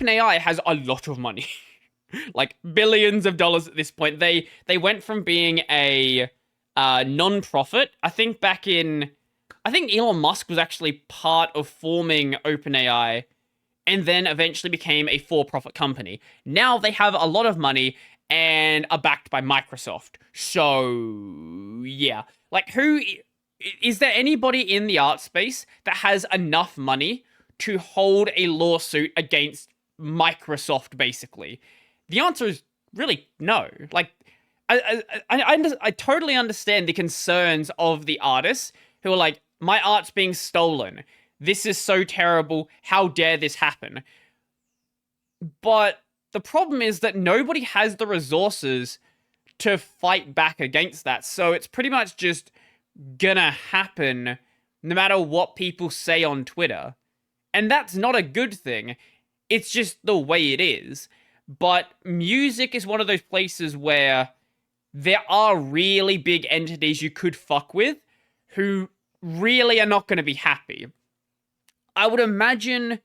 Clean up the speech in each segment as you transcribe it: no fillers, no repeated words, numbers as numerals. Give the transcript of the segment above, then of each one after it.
OpenAI has a lot of money. Like billions of dollars at this point. They went from being a non-profit. I think Elon Musk was actually part of forming OpenAI and then eventually became a for-profit company. Now they have a lot of money and are backed by Microsoft. So, yeah. Like, who is there anybody in the art space that has enough money to hold a lawsuit against Microsoft, basically? The answer is really no. Like, I totally understand the concerns of the artists who are like, my art's being stolen. This is so terrible. How dare this happen? But the problem is that nobody has the resources to fight back against that. So it's pretty much just gonna happen no matter what people say on Twitter. And that's not a good thing. It's just the way it is. But music is one of those places where there are really big entities you could fuck with who really are not going to be happy. I would imagine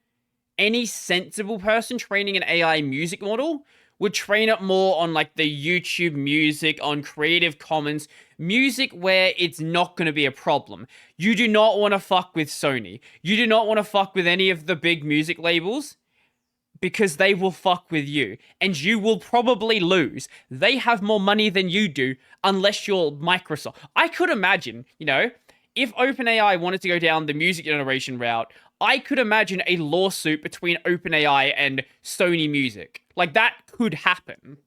any sensible person training an AI music model would train it more on like the YouTube music, on Creative Commons music where it's not going to be a problem. You do not want to fuck with Sony. You do not want to fuck with any of the big music labels because they will fuck with you and you will probably lose. They have more money than you do unless you're Microsoft. I could imagine, if OpenAI wanted to go down the music generation route, I could imagine a lawsuit between OpenAI and Sony Music. Like, that could happen.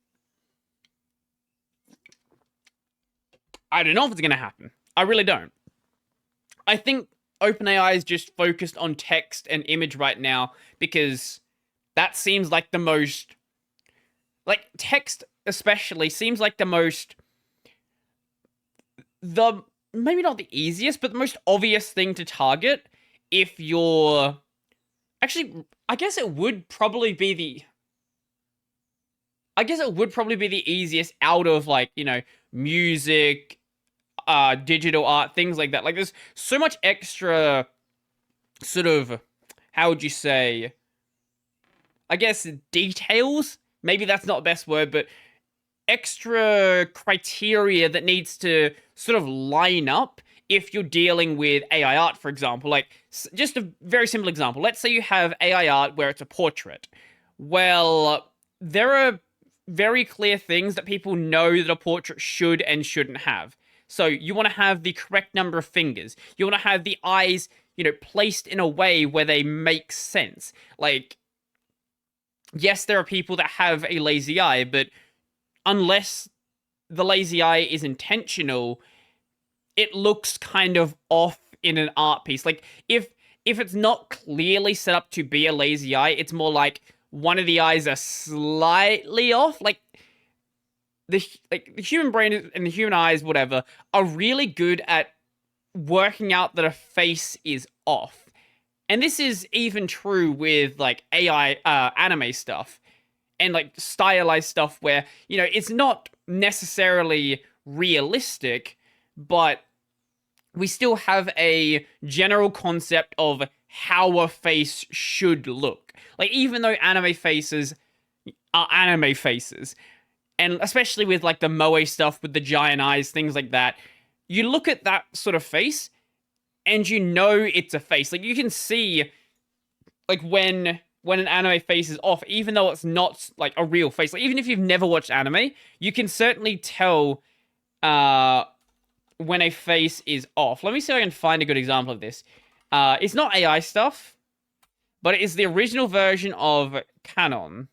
I don't know if it's going to happen. I really don't. I think OpenAI is just focused on text and image right now because that seems like the most... Like, text especially seems like the most... Maybe not the easiest, but the most obvious thing to target if you're... Actually, I guess it would probably be the easiest out of, like, music, digital art, things like that. Like, there's so much extra sort of, how would you say, I guess, details? Maybe that's not the best word, but extra criteria that needs to sort of line up if you're dealing with AI art, for example. Like, just a very simple example. Let's say you have AI art where it's a portrait. Well, there are very clear things that people know that a portrait should and shouldn't have. So you want to have the correct number of fingers. You want to have the eyes, placed in a way where they make sense. Like, yes, there are people that have a lazy eye, but unless the lazy eye is intentional, it looks kind of off in an art piece. Like, if it's not clearly set up to be a lazy eye, it's more like one of the eyes are slightly off. Like, the human brain and the human eyes, whatever, are really good at working out that a face is off. And this is even true with, like, AI anime stuff and, like, stylized stuff where, it's not necessarily realistic, but we still have a general concept of how a face should look. Like, even though anime faces are anime faces, and especially with, like, the moe stuff with the giant eyes, things like that, you look at that sort of face, and it's a face. Like, you can see, like, when an anime face is off, even though it's not, like, a real face. Like, even if you've never watched anime, you can certainly tell when a face is off. Let me see if I can find a good example of this. It's not AI stuff, but it is the original version of Canon.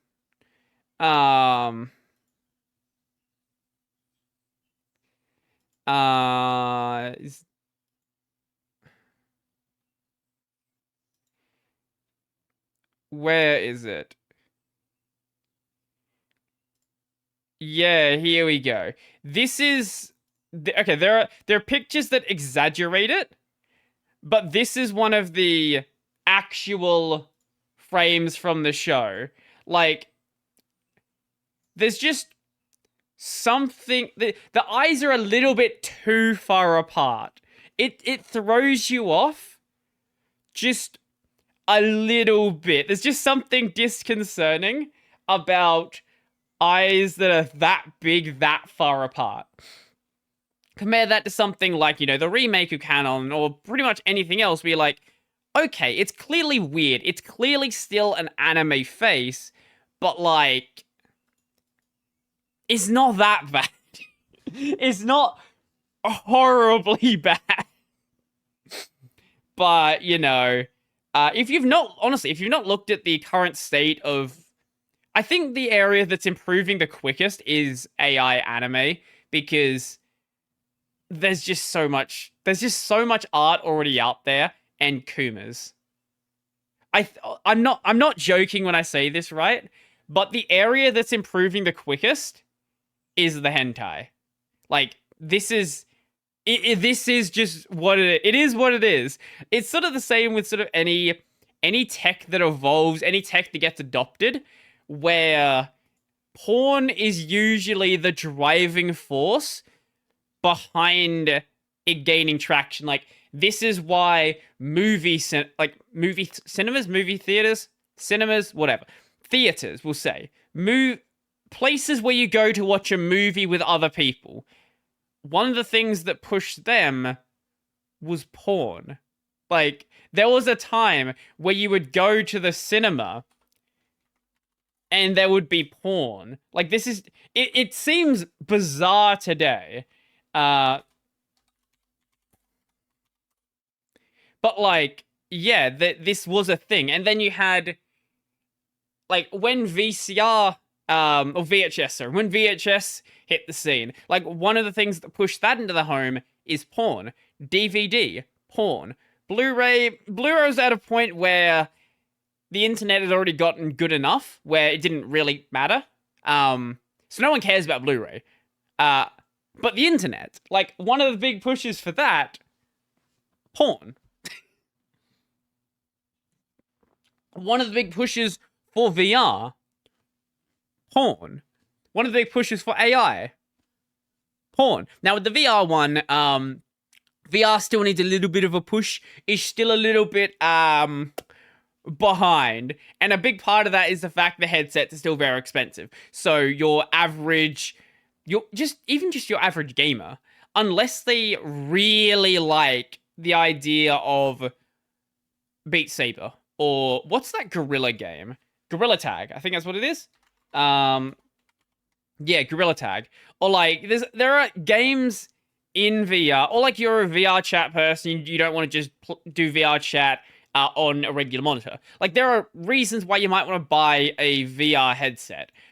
Where is it? Yeah, here we go. This is... Okay, there are pictures that exaggerate it, but this is one of the actual frames from the show. Like, there's just something... The eyes are a little bit too far apart. It throws you off just a little bit. There's just something disconcerting about eyes that are that big, that far apart. Compare that to something like, the remake of Canon or pretty much anything else where you're like, okay, it's clearly weird. It's clearly still an anime face, but like, it's not that bad. It's not horribly bad. But, if you've not looked at the current state of, I think the area that's improving the quickest is AI anime, because there's just so much art already out there, and Kumas. I'm not joking when I say this, right? But the area that's improving the quickest is the hentai. Like, this is just what it is. What it is. It's sort of the same with sort of any tech that evolves, any tech that gets adopted, where porn is usually the driving force behind it gaining traction. Like, this is why movie cinemas, movie theaters, cinemas, whatever, theaters, we'll say, places where you go to watch a movie with other people. One of the things that pushed them was porn. Like, there was a time where you would go to the cinema and there would be porn. Like, it seems bizarre today. But like, yeah, this was a thing. And then you had, like, when VCR, or VHS, sorry, when VHS hit the scene, like, one of the things that pushed that into the home is porn. DVD, porn. Blu-ray's at a point where the internet had already gotten good enough where it didn't really matter. So no one cares about Blu-ray. But the internet, like, one of the big pushes for that, porn. One of the big pushes for VR, porn. One of the big pushes for AI, porn. Now with the VR one, VR still needs a little bit of a push. It's still a little bit behind, and a big part of that is the fact the headsets are still very expensive. So your average gamer, unless they really like the idea of Beat Saber, or what's that gorilla game? Gorilla Tag, I think that's what it is. Yeah, Gorilla Tag. Or like, there are games in VR, or like you're a VR chat person, you don't want to just do VR chat on a regular monitor. Like, there are reasons why you might want to buy a VR headset.